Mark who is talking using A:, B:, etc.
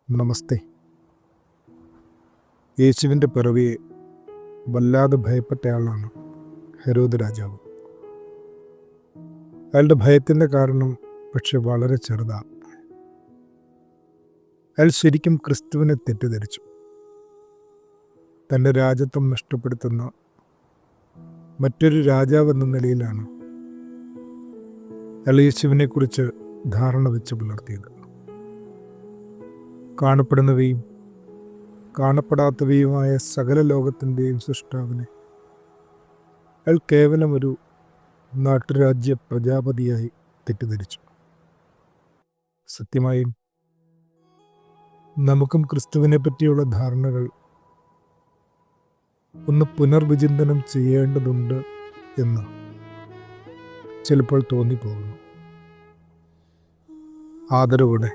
A: നമസ്തേ. യേശുവിൻ്റെ പിറവിയെ വല്ലാതെ ഭയപ്പെട്ടയാളാണ് ഹെരോദ് രാജാവ്. അയാളുടെ ഭയത്തിൻ്റെ കാരണം പക്ഷെ വളരെ ചെറുതാണ്. അയാൾ ശരിക്കും ക്രിസ്തുവിനെ തെറ്റിദ്ധരിച്ചു. തൻ്റെ രാജ്യത്വം നഷ്ടപ്പെടുത്തുന്ന മറ്റൊരു രാജാവ് എന്ന നിലയിലാണ് അയാൾ യേശുവിനെക്കുറിച്ച് ധാരണ വെച്ച് പുലർത്തിയത്. കാണപ്പെടുന്നവയും കാണപ്പെടാത്തവയുമായ സകല ലോകത്തിൻ്റെയും സൃഷ്ടാവിനെ അയാൾ കേവലം ഒരു നാട്ടുരാജ്യ പ്രജാപതിയായി തെറ്റിദ്ധരിച്ചു. സത്യമായും നമുക്കും ക്രിസ്തുവിനെ പറ്റിയുള്ള ധാരണകൾ ഒന്ന് പുനർവിചിന്തനം ചെയ്യേണ്ടതുണ്ട് എന്ന് ചിലപ്പോൾ തോന്നിപ്പോകുന്നു. ആദരവോടെ